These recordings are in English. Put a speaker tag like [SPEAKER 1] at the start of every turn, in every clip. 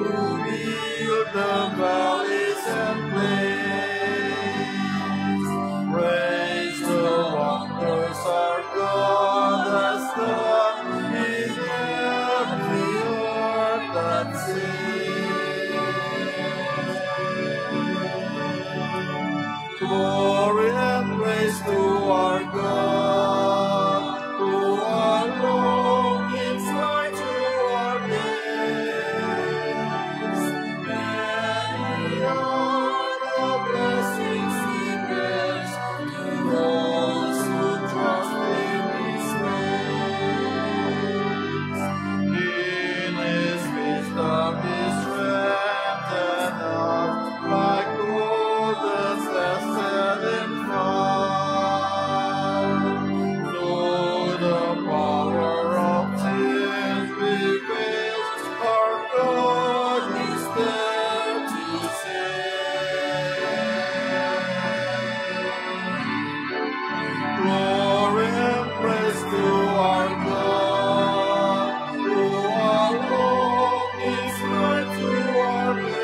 [SPEAKER 1] build the valleys and plains. Praise the wonders our God has done in every heart that sings. Glory and praise to our God, who alone gives light to our days. Many are the blessings He gives to those who trust in His ways. In His wisdom He strengthens us like gold that's tested in fire. Though the power of sin prevails, our God is there to save. Glory and praise to our God, who alone is right to our days.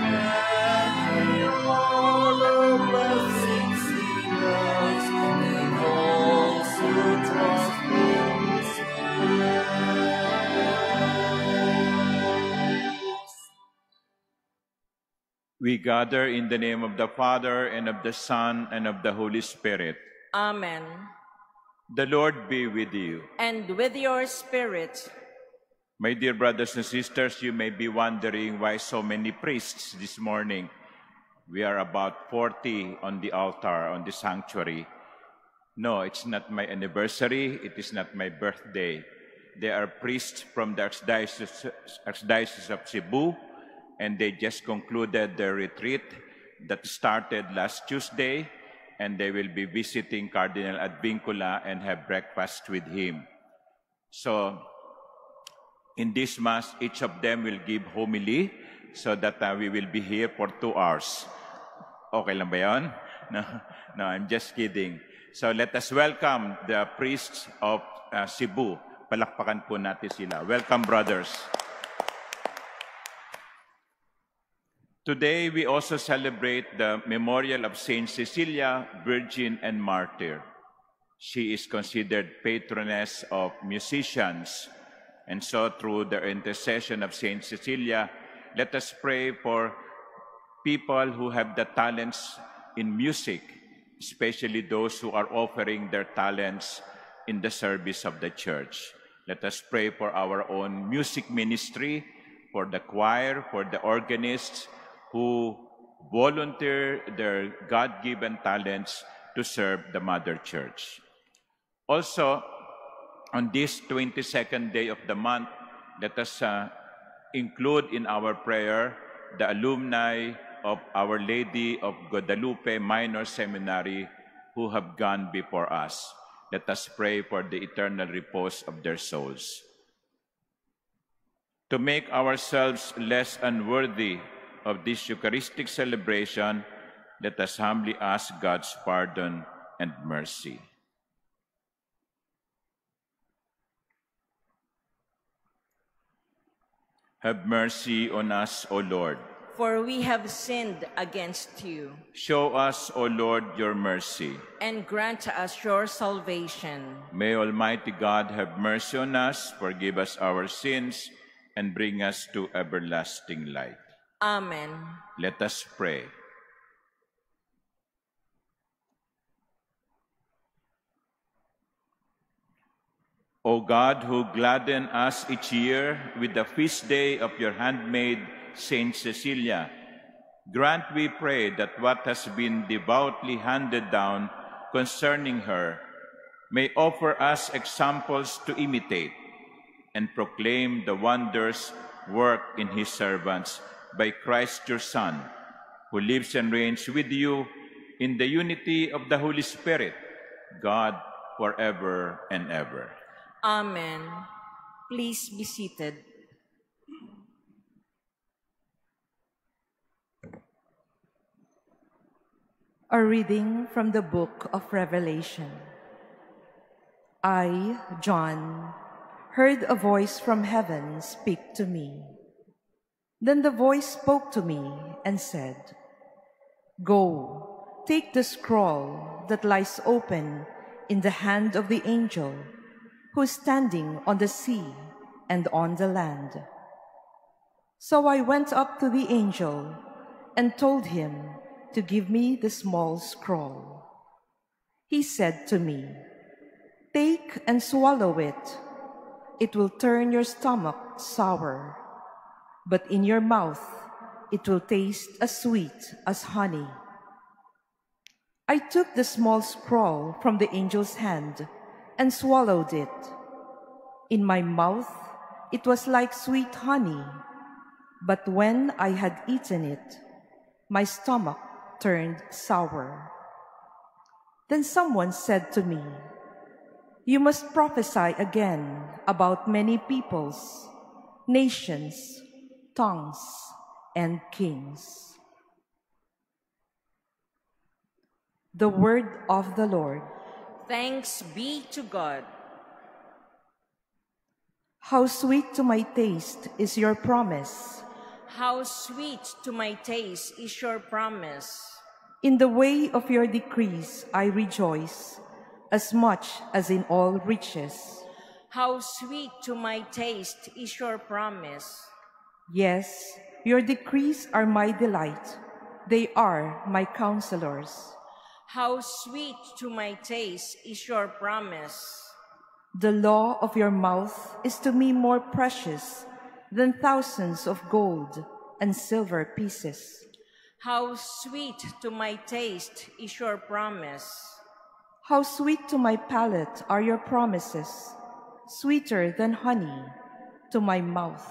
[SPEAKER 1] Many are the blessings He gives to those who trust in His ways.
[SPEAKER 2] We gather in the name of the Father, and of the Son, and of the Holy Spirit.
[SPEAKER 3] Amen.
[SPEAKER 2] The Lord be with you.
[SPEAKER 3] And with your spirit.
[SPEAKER 2] My dear brothers and sisters, you may be wondering why so many priests this morning. We are about 40 on the altar, on the sanctuary. No, it's not my anniversary. It is not my birthday. They are priests from the Archdiocese of Cebu, and they just concluded their retreat that started last Tuesday, and they will be visiting Cardinal Advincula and have breakfast with him. So, in this Mass, each of them will give homily so that we will be here for 2 hours. Okay lang ba yun? No, I'm just kidding. So let us welcome the priests of Cebu. Palakpakan po natin sila. Welcome, brothers. Today, we also celebrate the memorial of Saint Cecilia, Virgin and Martyr. She is considered patroness of musicians. And so, through the intercession of Saint Cecilia, let us pray for people who have the talents in music, especially those who are offering their talents in the service of the church. Let us pray for our own music ministry, for the choir, for the organists who volunteer their God-given talents to serve the Mother Church. Also, on this 22nd day of the month, let us include in our prayer the alumni of Our Lady of Guadalupe Minor Seminary who have gone before us. Let us pray for the eternal repose of their souls. To make ourselves less unworthy of this Eucharistic celebration, let us humbly ask God's pardon and mercy. Have mercy on us, O Lord.
[SPEAKER 3] For we have sinned against you.
[SPEAKER 2] Show us, O Lord, your mercy.
[SPEAKER 3] And grant us your salvation.
[SPEAKER 2] May Almighty God have mercy on us, forgive us our sins, and bring us to everlasting life.
[SPEAKER 3] Amen.
[SPEAKER 2] Let us pray. O God, who gladden us each year with the feast day of your handmaid, Saint Cecilia, grant, we pray, that what has been devoutly handed down concerning her may offer us examples to imitate and proclaim the wonders worked in his servants by Christ your Son, who lives and reigns with you in the unity of the Holy Spirit, God, forever and ever.
[SPEAKER 3] Amen. Please be seated.
[SPEAKER 4] A reading from the book of Revelation. I, John, heard a voice from heaven speak to me. Then the voice spoke to me and said, "Go, take the scroll that lies open in the hand of the angel who is standing on the sea and on the land." So I went up to the angel and told him to give me the small scroll. He said to me, "Take and swallow it. It will turn your stomach sour, but in your mouth it will taste as sweet as honey." I took the small scroll from the angel's hand and swallowed it. In my mouth it was like sweet honey, but when I had eaten it, my stomach turned sour. Then someone said to me, "You must prophesy again about many peoples, nations, tongues, and kings." The word of the Lord.
[SPEAKER 3] Thanks be to God.
[SPEAKER 4] How sweet to my taste is your promise.
[SPEAKER 3] How sweet to my taste is your promise.
[SPEAKER 4] In the way of your decrees I rejoice, as much as in all riches.
[SPEAKER 3] How sweet to my taste is your promise.
[SPEAKER 4] Yes, your decrees are my delight. They are my counselors.
[SPEAKER 3] How sweet to my taste is your promise.
[SPEAKER 4] The law of your mouth is to me more precious than thousands of gold and silver pieces.
[SPEAKER 3] How sweet to my taste is your promise.
[SPEAKER 4] How sweet to my palate are your promises, sweeter than honey to my mouth.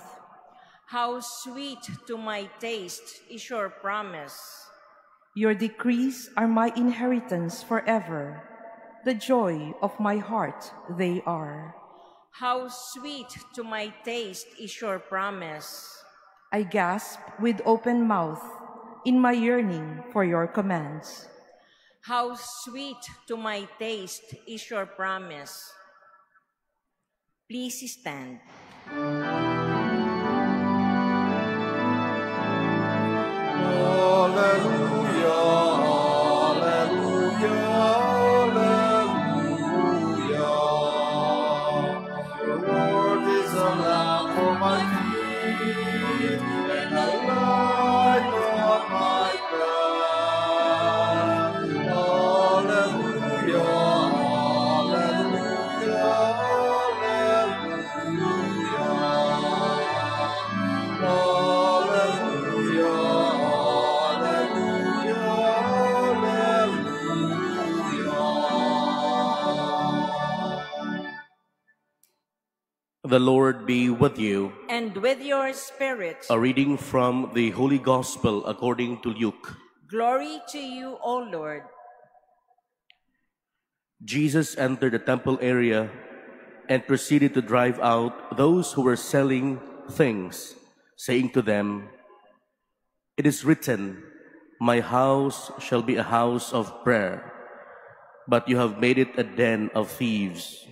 [SPEAKER 3] How sweet to my taste is your promise.
[SPEAKER 4] Your decrees are my inheritance forever. The joy of my heart they are.
[SPEAKER 3] How sweet to my taste is your promise.
[SPEAKER 4] I gasp with open mouth in my yearning for your commands.
[SPEAKER 3] How sweet to my taste is your promise. Please stand.
[SPEAKER 1] Alleluia, alleluia, alleluia. Your word is a lamp for my feet and a light on my path. Alleluia, alleluia, alleluia.
[SPEAKER 5] The Lord be with you.
[SPEAKER 3] And with your spirit.
[SPEAKER 5] A reading from the Holy Gospel according to Luke.
[SPEAKER 3] Glory to you, O Lord.
[SPEAKER 5] Jesus entered the temple area and proceeded to drive out those who were selling things, saying to them, "It is written, 'My house shall be a house of prayer,' but you have made it a den of thieves."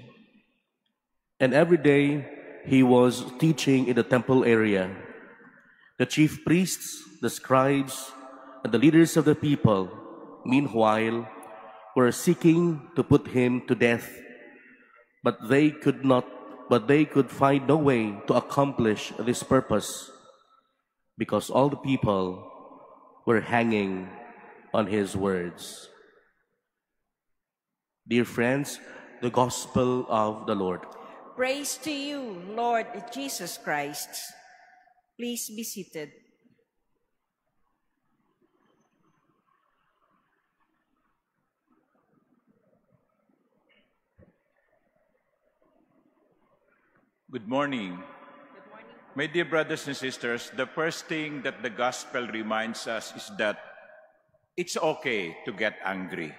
[SPEAKER 5] And every day he was teaching in the temple area. The chief priests, the scribes, and the leaders of the people, meanwhile, were seeking to put him to death, but they could find no way to accomplish this purpose, because all the people were hanging on his words. Dear friends, the Gospel of the Lord.
[SPEAKER 3] Praise to you, Lord Jesus Christ. Please be seated.
[SPEAKER 2] Good morning. My dear brothers and sisters, the first thing that the gospel reminds us is that it's okay to get angry.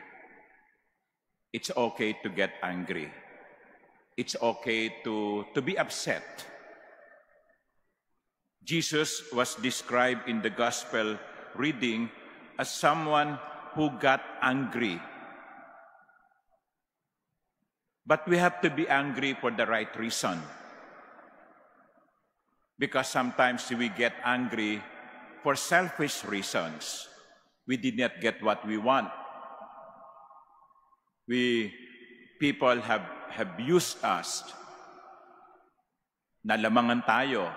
[SPEAKER 2] It's okay to get angry. It's okay to be upset. Jesus was described in the gospel reading as someone who got angry. But we have to be angry for the right reason. Because sometimes we get angry for selfish reasons. We did not get what we want. People have used us. Nalamangan tayo,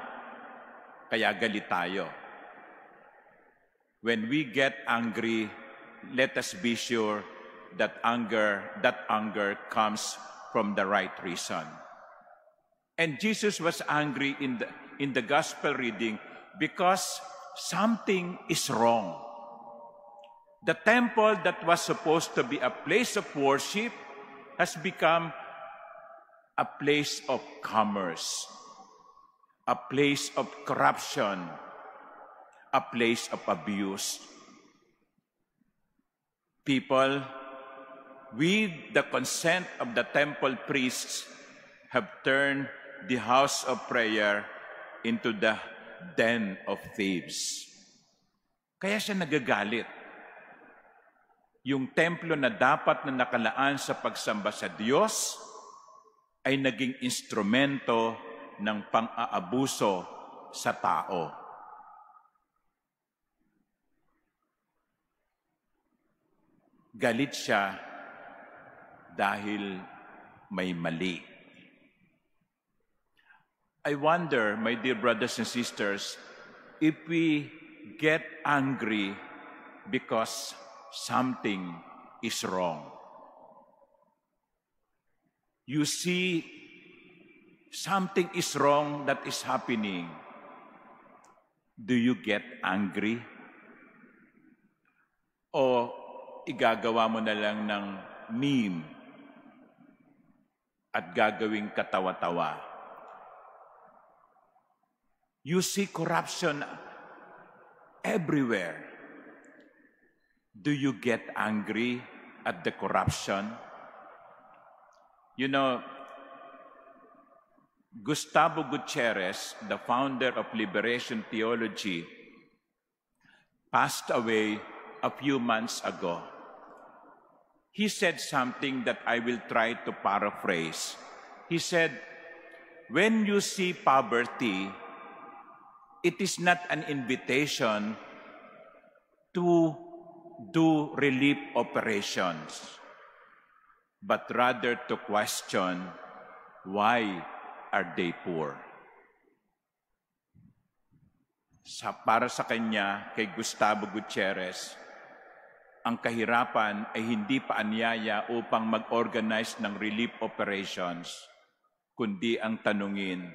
[SPEAKER 2] kaya galit tayo. When we get angry, let us be sure that anger comes from the right reason. And Jesus was angry in the gospel reading because something is wrong. The temple that was supposed to be a place of worship has become a place of commerce, a place of corruption, a place of abuse. People, with the consent of the temple priests, have turned the house of prayer into the den of thieves. Kaya siya nagagalit. Yung templo na dapat na nakalaan sa pagsamba sa Diyos ay naging instrumento ng pang-aabuso sa tao. Galit siya dahil may mali. I wonder, my dear brothers and sisters, if we get angry because something is wrong. You see, something is wrong that is happening. Do you get angry? O igagawa mo na lang ng meme at gagawing katawa-tawa? You see corruption everywhere. Do you get angry at the corruption? You know, Gustavo Gutierrez, the founder of Liberation Theology, passed away a few months ago. He said something that I will try to paraphrase. He said, when you see poverty, it is not an invitation to do relief operations, but rather to question why are they poor. Para sa kanya, kay Gustavo Gutierrez, ang kahirapan ay hindi pa anyaya upang mag-organize ng relief operations, kundi ang tanungin,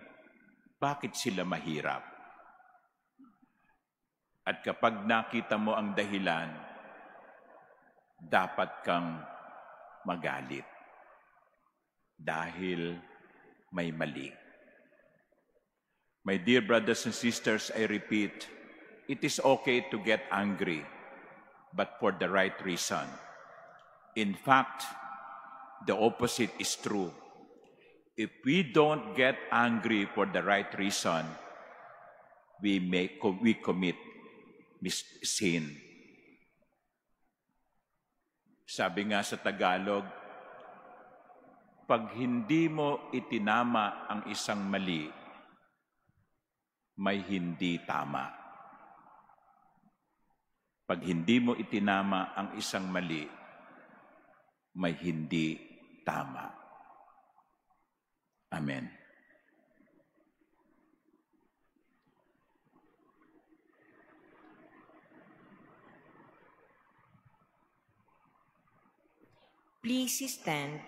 [SPEAKER 2] bakit sila mahirap? At kapag nakita mo ang dahilan, dapat kang magalit dahil may mali. My dear brothers and sisters, I repeat, it is okay to get angry, but for the right reason. In fact, the opposite is true. If we don't get angry for the right reason, we commit sin. Sabi nga sa Tagalog, pag hindi mo itinama ang isang mali, may hindi tama. Pag hindi mo itinama ang isang mali, may hindi tama. Amen.
[SPEAKER 3] Please stand.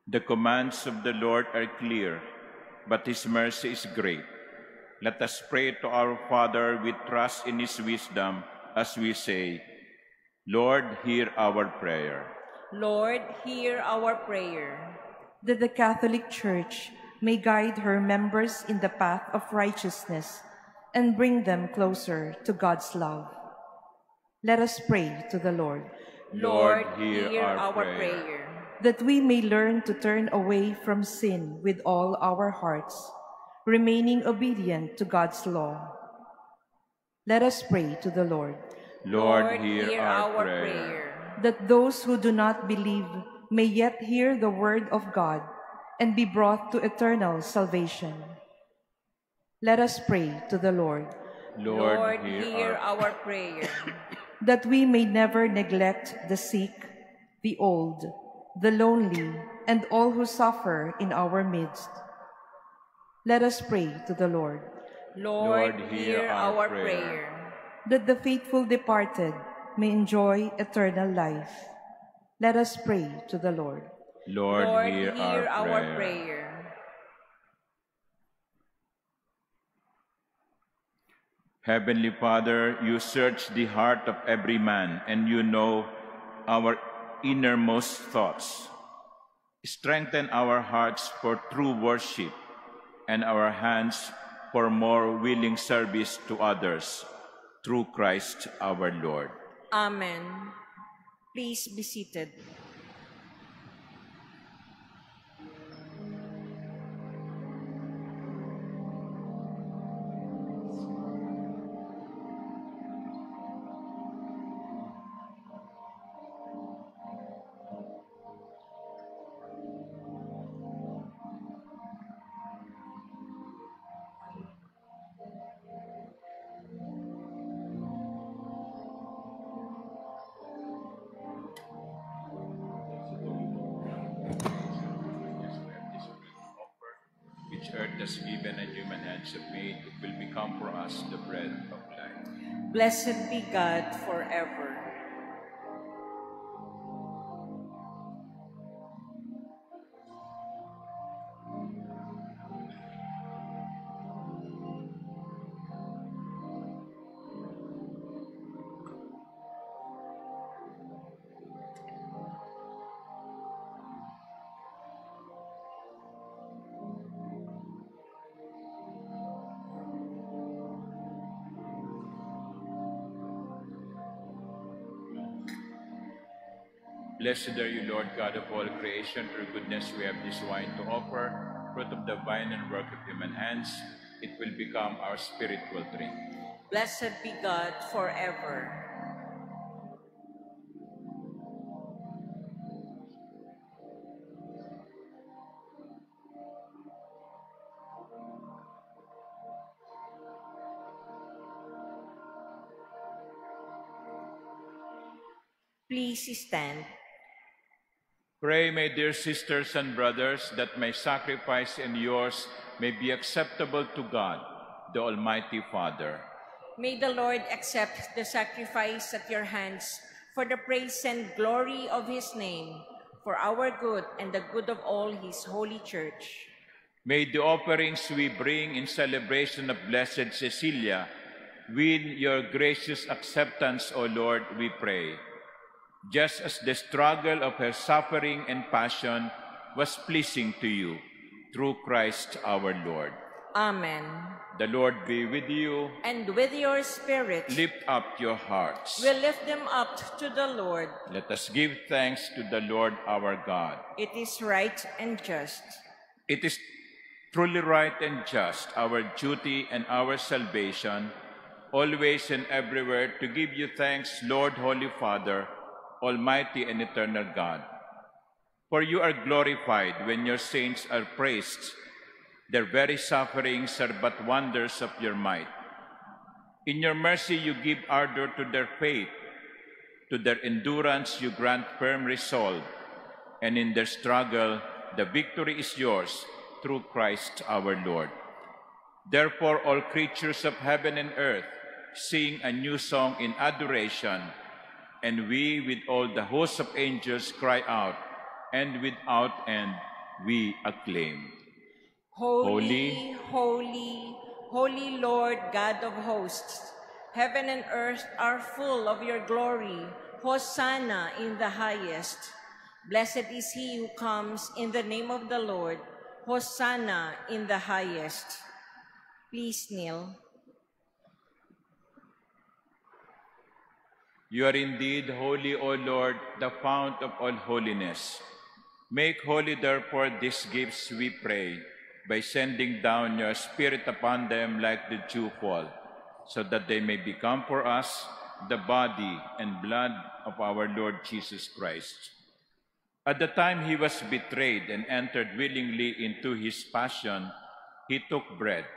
[SPEAKER 2] The commands of the Lord are clear, but His mercy is great. Let us pray to our Father with trust in His wisdom as we say, Lord, hear our prayer.
[SPEAKER 3] Lord, hear our prayer.
[SPEAKER 4] That the Catholic Church may guide her members in the path of righteousness and bring them closer to God's love. Let us pray to the Lord.
[SPEAKER 3] Lord, hear our prayer.
[SPEAKER 4] That we may learn to turn away from sin with all our hearts, remaining obedient to God's law. Let us pray to the Lord.
[SPEAKER 2] Lord, hear our prayer.
[SPEAKER 4] That those who do not believe may yet hear the word of God and be brought to eternal salvation. Let us pray to the Lord.
[SPEAKER 3] Lord, hear our prayer.
[SPEAKER 4] That we may never neglect the sick, the old, the lonely, and all who suffer in our midst. Let us pray to the Lord.
[SPEAKER 3] Lord, hear our prayer.
[SPEAKER 4] That the faithful departed may enjoy eternal life. Let us pray to the Lord.
[SPEAKER 2] Lord, hear our prayer.
[SPEAKER 3] prayer.
[SPEAKER 2] Heavenly Father, you search the heart of every man, and you know our innermost thoughts. Strengthen our hearts for true worship and our hands for more willing service to others, through Christ our Lord.
[SPEAKER 3] Amen. Please be seated.
[SPEAKER 2] Which earth has given and human hands have made, it will become for us the bread of life.
[SPEAKER 3] Blessed be God forever.
[SPEAKER 2] Blessed are you, Lord God of all creation. For goodness we have this wine to offer, fruit of the vine and work of human hands. It will become our spiritual drink.
[SPEAKER 3] Blessed be God forever. Please stand.
[SPEAKER 2] Pray, my dear sisters and brothers, that my sacrifice and yours may be acceptable to God, the Almighty Father.
[SPEAKER 3] May the Lord accept the sacrifice at your hands for the praise and glory of his name, for our good and the good of all his holy church.
[SPEAKER 2] May the offerings we bring in celebration of Blessed Cecilia win your gracious acceptance, O Lord, we pray. Just as the struggle of her suffering and passion was pleasing to you, through Christ our Lord.
[SPEAKER 3] Amen.
[SPEAKER 2] The Lord be with you.
[SPEAKER 3] And with your spirit.
[SPEAKER 2] Lift up your hearts.
[SPEAKER 3] We lift them up to the Lord.
[SPEAKER 2] Let us give thanks to the Lord our God.
[SPEAKER 3] It is right and just.
[SPEAKER 2] It is truly right and just, our duty and our salvation, always and everywhere to give you thanks, Lord, Holy Father, Almighty and eternal God. For you are glorified when your saints are praised. Their very sufferings are but wonders of your might. In your mercy you give ardor to their faith. To their endurance you grant firm resolve. And in their struggle the victory is yours, through Christ our Lord. Therefore all creatures of heaven and earth sing a new song in adoration, and we with all the hosts of angels cry out, and without end we acclaim.
[SPEAKER 3] Holy, holy, holy Lord God of hosts, heaven and earth are full of your glory. Hosanna in the highest. Blessed is he who comes in the name of the Lord. Hosanna in the highest. Please kneel.
[SPEAKER 2] You are indeed holy, O Lord, the fount of all holiness. Make holy, therefore, these gifts, we pray, by sending down your Spirit upon them like the dewfall, so that they may become for us the body and blood of our Lord Jesus Christ. At the time he was betrayed and entered willingly into his passion, he took bread,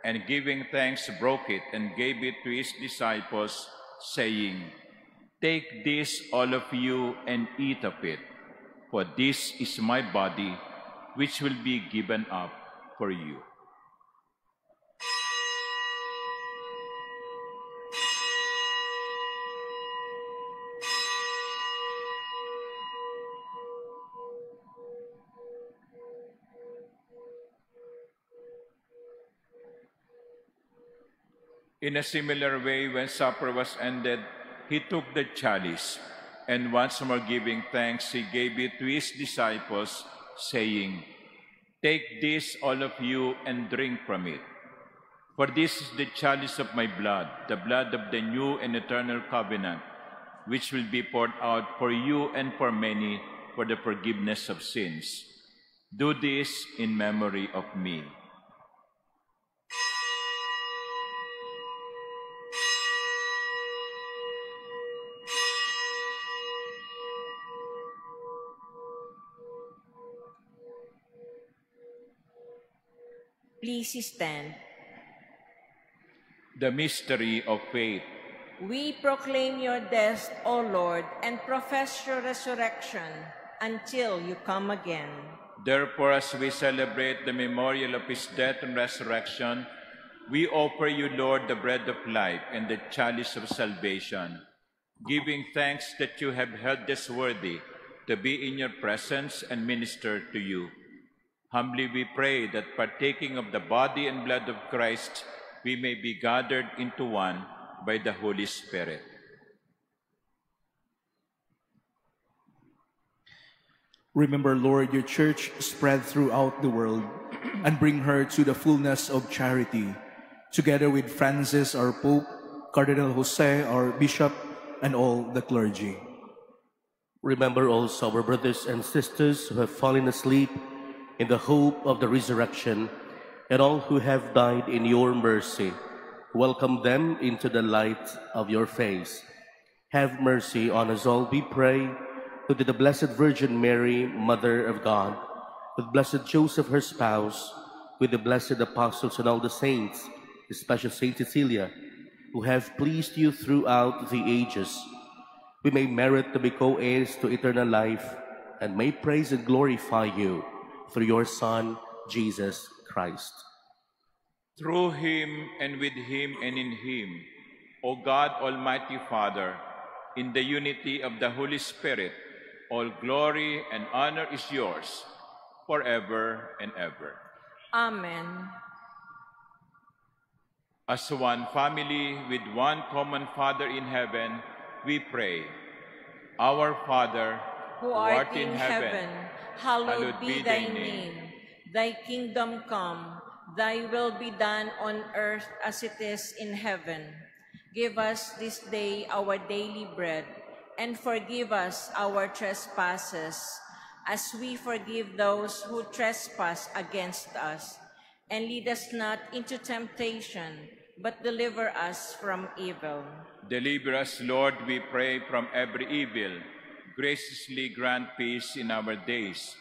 [SPEAKER 2] and giving thanks, broke it and gave it to his disciples, saying, "Take this, all of you, and eat of it, for this is my body, which will be given up for you." In a similar way, when supper was ended, he took the chalice, and once more giving thanks, he gave it to his disciples, saying, "Take this, all of you, and drink from it. For this is the chalice of my blood, the blood of the new and eternal covenant, which will be poured out for you and for many for the forgiveness of sins. Do this in memory of me."
[SPEAKER 3] Please stand.
[SPEAKER 2] The mystery of faith.
[SPEAKER 3] We proclaim your death, O Lord, and profess your resurrection until you come again.
[SPEAKER 2] Therefore, as we celebrate the memorial of his death and resurrection, we offer you, Lord, the bread of life and the chalice of salvation, giving thanks that you have held us worthy to be in your presence and minister to you. Humbly we pray that partaking of the body and blood of Christ, we may be gathered into one by the Holy Spirit.
[SPEAKER 1] Remember, Lord, your church spread throughout the world and bring her to the fullness of charity, together with Francis, our Pope, Cardinal Jose, our Bishop, and all the clergy.
[SPEAKER 5] Remember also our brothers and sisters who have fallen asleep in the hope of the resurrection, and all who have died in your mercy. Welcome them into the light of your face. Have mercy on us all, we pray, who to the Blessed Virgin Mary, Mother of God, with Blessed Joseph, her spouse, with the blessed apostles and all the saints, especially Saint Cecilia, who have pleased you throughout the ages, we may merit to be co-heirs to eternal life, and may praise and glorify you through your Son, Jesus Christ.
[SPEAKER 2] Through him, and with him, and in him, O God, Almighty Father, in the unity of the Holy Spirit, all glory and honor is yours, forever and ever.
[SPEAKER 3] Amen.
[SPEAKER 2] As one family with one common Father in heaven, we pray. Our Father,
[SPEAKER 3] Who art in heaven, hallowed be thy name. Thy kingdom come, thy will be done on earth as it is in heaven. Give us this day our daily bread, and forgive us our trespasses, as we forgive those who trespass against us. And lead us not into temptation, but deliver us from evil.
[SPEAKER 2] Deliver us, Lord, we pray, from every evil. Graciously grant peace in our days,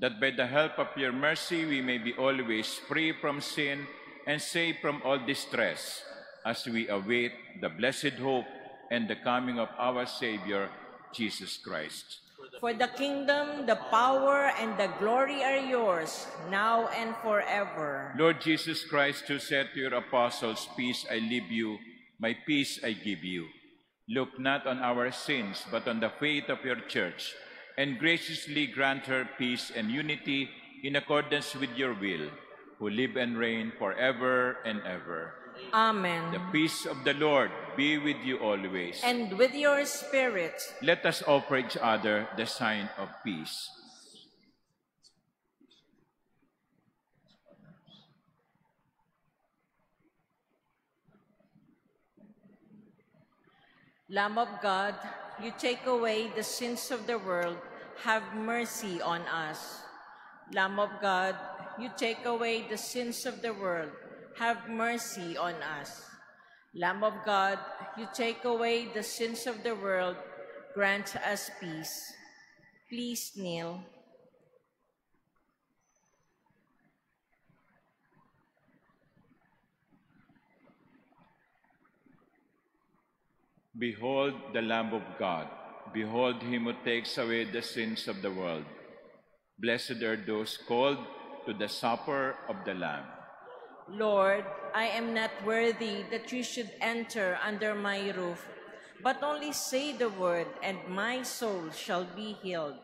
[SPEAKER 2] that by the help of your mercy we may be always free from sin and safe from all distress, as we await the blessed hope and the coming of our Savior, Jesus Christ.
[SPEAKER 3] For the kingdom, the power, and the glory are yours, now and forever.
[SPEAKER 2] Lord Jesus Christ, who said to your apostles, "Peace I leave you, my peace I give you," look not on our sins, but on the faith of your church, and graciously grant her peace and unity in accordance with your will, who live and reign forever and ever.
[SPEAKER 3] Amen.
[SPEAKER 2] The peace of the Lord be with you always.
[SPEAKER 3] And with your spirit.
[SPEAKER 2] Let us offer each other the sign of peace.
[SPEAKER 3] Lamb of God, you take away the sins of the world, have mercy on us. Lamb of God, you take away the sins of the world, have mercy on us. Lamb of God, you take away the sins of the world, grant us peace. Please kneel.
[SPEAKER 2] Behold the Lamb of God. Behold him who takes away the sins of the world. Blessed are those called to the supper of the Lamb.
[SPEAKER 3] Lord, I am not worthy that you should enter under my roof, but only say the word, and my soul shall be healed.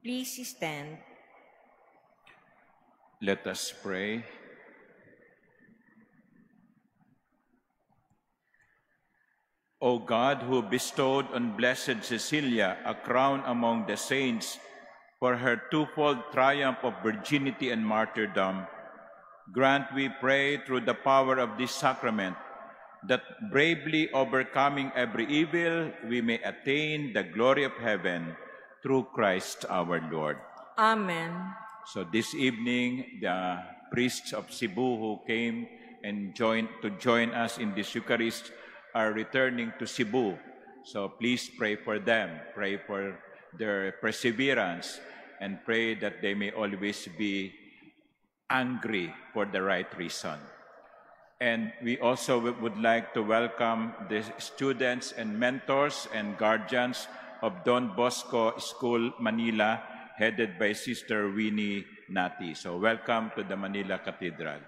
[SPEAKER 3] Please stand.
[SPEAKER 2] Let us pray. O God, who bestowed on Blessed Cecilia a crown among the saints for her twofold triumph of virginity and martyrdom, grant, we pray, through the power of this sacrament, that bravely overcoming every evil, we may attain the glory of heaven through Christ our Lord.
[SPEAKER 3] Amen.
[SPEAKER 2] So this evening, the priests of Cebu who came and join us in this Eucharist are returning to Cebu. So please pray for them, pray for their perseverance, and pray that they may always be angry for the right reason. And we also would like to welcome the students and mentors and guardians of Don Bosco School, Manila, headed by Sister Winnie Nati. So welcome to the Manila Cathedral.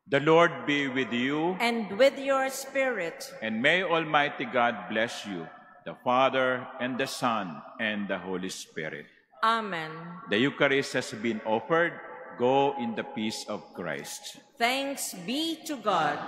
[SPEAKER 2] The Lord be with you.
[SPEAKER 3] And with your spirit.
[SPEAKER 2] And may Almighty God bless you, the Father, and the Son, and the Holy Spirit.
[SPEAKER 3] Amen.
[SPEAKER 2] The Eucharist has been offered. Go in the peace of Christ.
[SPEAKER 3] Thanks be to God.